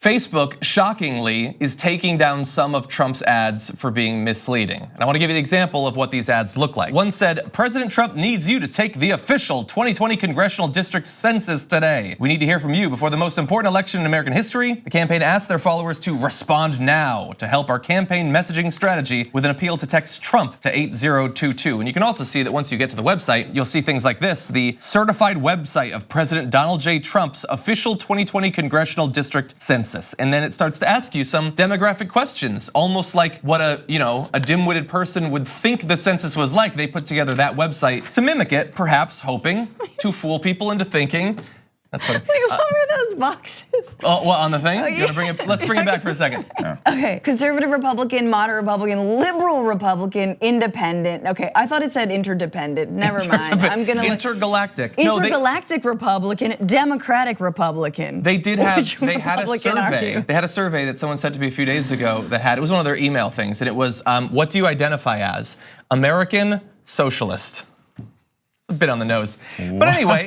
Facebook, shockingly, is taking down some of Trump's ads for being misleading. And I want to give you the example of what these ads look like. One said, President Trump needs you to take the official 2020 congressional district census today. We need to hear from you before the most important election in American history. The campaign asked their followers to respond now to help our campaign messaging strategy with an appeal to text Trump to 8022. And you can also see that once you get to the website, you'll see things like this, the certified website of President Donald J. Trump's official 2020 congressional district census. And then it starts to ask you some demographic questions, almost like what a dim-witted person would think the census was like. They put together that website to mimic it, perhaps hoping to fool people into thinking. That's funny. Wait, what were those boxes? Oh, what, on the thing? You wanna bring it? Let's bring it back for a second. Yeah. Okay, conservative Republican, moderate Republican, liberal Republican, independent. Okay, I thought it said interdependent. Never mind. I'm gonna intergalactic. Intergalactic Republican, Democratic Republican. They did have. They had a Republican are survey. you? They had a survey that someone sent to me a few days ago that had. It was one of their email things, and it was, what do you identify as? American Socialist. A bit on the nose. But anyway,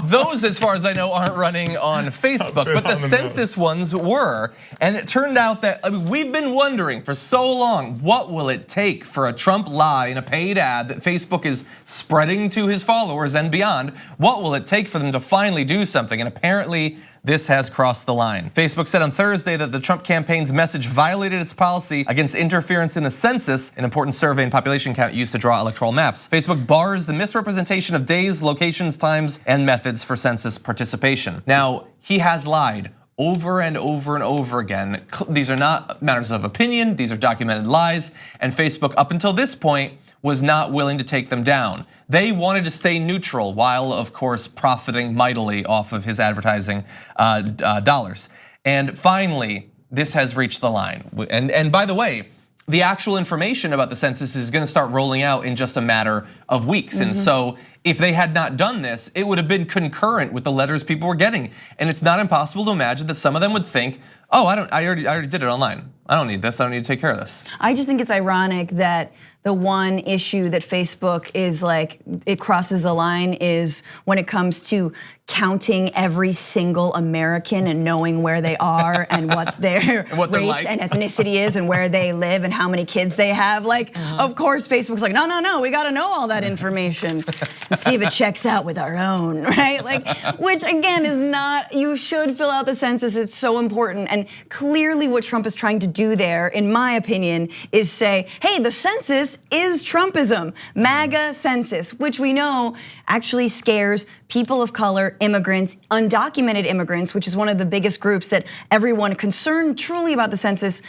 those, as far as I know, aren't running on Facebook, but the census ones were. And it turned out that, we've been wondering for so long, what will it take for a Trump lie in a paid ad that Facebook is spreading to his followers and beyond? What will it take for them to finally do something? And apparently, this has crossed the line. Facebook said on Thursday that the Trump campaign's message violated its policy against interference in the census, an important survey and population count used to draw electoral maps. Facebook bars the misrepresentation of days, locations, times, and methods for census participation. Now, he has lied over and over and over again. These are not matters of opinion, these are documented lies, and Facebook, up until this point, was not willing to take them down. They wanted to stay neutral while, of course, profiting mightily off of his advertising dollars. And finally, this has reached the line. And by the way, the actual information about the census is gonna start rolling out in just a matter of weeks. And so if they had not done this, it would have been concurrent with the letters people were getting. And it's not impossible to imagine that some of them would think, oh, I already did it online. I don't need this, I don't need to take care of this. I just think it's ironic that the one issue that Facebook is like, it crosses the line is when it comes to counting every single American and knowing where they are and what their race and ethnicity is and where they live and how many kids they have. Like, of course, Facebook's like, no, we gotta know all that information and see if it checks out with our own, right? Like, which again is not, you should fill out the census, it's so important. And clearly what Trump is trying to do there, in my opinion, is say, hey, the census is Trumpism, MAGA census, which we know actually scares people of color, immigrants, undocumented immigrants, which is one of the biggest groups that everyone concerned truly about the census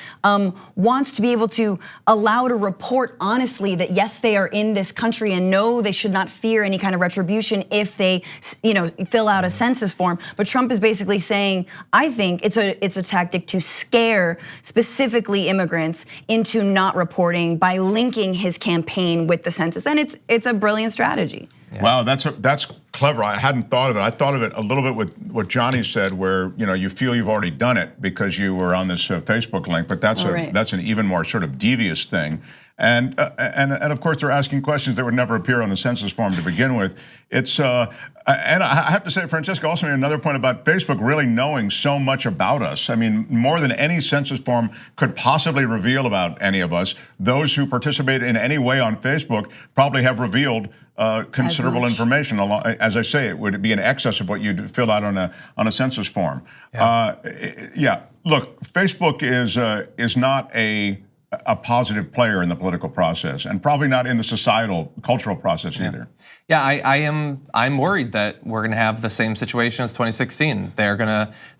wants to be able to allow to report honestly that yes, they are in this country and no, they should not fear any kind of retribution if they, fill out a census form. But Trump is basically saying, I think it's a tactic to scare specifically immigrants into not reporting by linking his campaign with the census, and it's a brilliant strategy. Yeah. Wow, that's clever. I hadn't thought of it. I thought of it a little bit with what Johnny said, where you feel you've already done it because you were on this Facebook link, but that's an even more sort of devious thing. And of course they're asking questions that would never appear on the census form to begin with. It's and I have to say, Francesca also made another point about Facebook really knowing so much about us. I mean, more than any census form could possibly reveal about any of us. Those who participate in any way on Facebook probably have revealed considerable information. As I say, it would be in excess of what you'd fill out on a census form. Yeah. Look, Facebook is not a positive player in the political process, and probably not in the societal, cultural process either. Yeah, I'm worried that we're gonna have the same situation as 2016. They're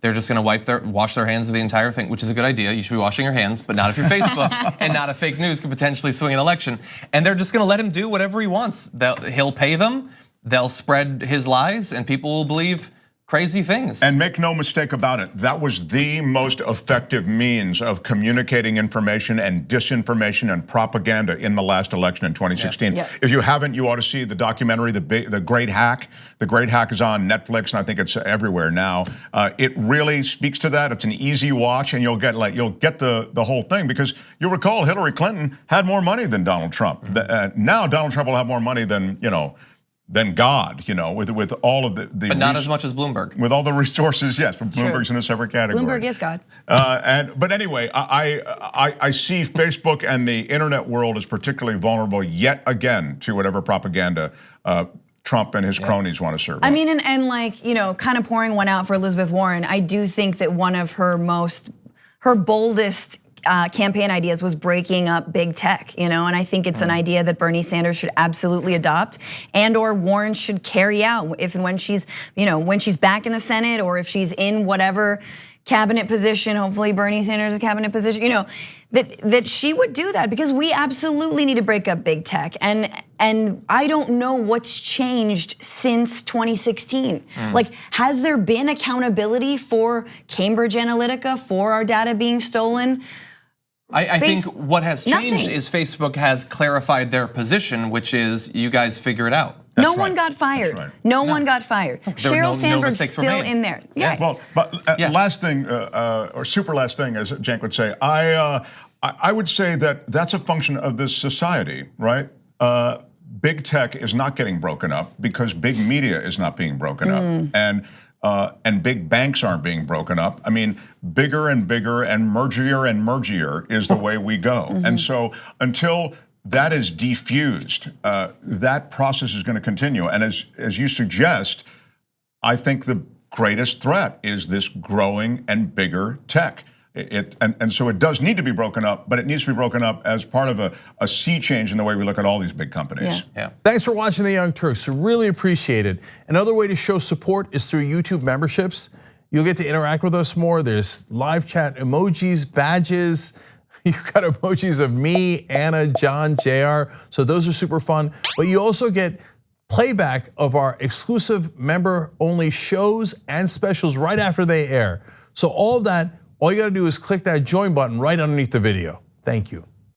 just gonna wash their hands of the entire thing, which is a good idea. You should be washing your hands, but not if you're Facebook and not if fake news could potentially swing an election. And they're just gonna let him do whatever he wants. He'll pay them, they'll spread his lies, and people will believe crazy things. And make no mistake about it, that was the most effective means of communicating information and disinformation and propaganda in the last election in 2016. Yeah. If you haven't, you ought to see the documentary, The Great Hack. The Great Hack is on Netflix, and I think it's everywhere now. It really speaks to that. It's an easy watch, and you'll get the whole thing, because you'll recall Hillary Clinton had more money than Donald Trump. Now Donald Trump will have more money than than God, with all of the but not as much as Bloomberg. With all the resources, yes, from Bloomberg's in a separate category. Bloomberg is God. But anyway, I see Facebook and the internet world as particularly vulnerable yet again to whatever propaganda Trump and his cronies want to serve. I mean, and like, kind of pouring one out for Elizabeth Warren, I do think that one of her boldest campaign ideas was breaking up big tech, and I think it's an idea that Bernie Sanders should absolutely adopt, and or Warren should carry out if and when she's, when she's back in the Senate, or if she's in whatever cabinet position, hopefully Bernie Sanders' cabinet position, that she would do that, because we absolutely need to break up big tech. And I don't know what's changed since 2016. Like, has there been accountability for Cambridge Analytica, for our data being stolen? I think what has changed is Facebook has clarified their position, which is you guys figure it out. No one got fired. No one got fired. Sheryl Sandberg's still in there. Yeah. Well, but last thing, or super last thing, as Cenk would say, I would say that that's a function of this society, right? Big tech is not getting broken up because big media is not being broken up, and big banks aren't being broken up. I mean, bigger and bigger and mergier is the way we go. And so until that is defused, that process is going to continue. And as you suggest, I think the greatest threat is this growing and bigger tech. And so it does need to be broken up, but it needs to be broken up as part of a sea change in the way we look at all these big companies. Yeah. Thanks for watching The Young Turks. Really appreciate it. Another way to show support is through YouTube memberships. You'll get to interact with us more. There's live chat emojis, badges. You've got emojis of me, Anna, John, JR. So those are super fun. But you also get playback of our exclusive member-only shows and specials right after they air. So all of that, all you gotta do is click that join button right underneath the video. Thank you.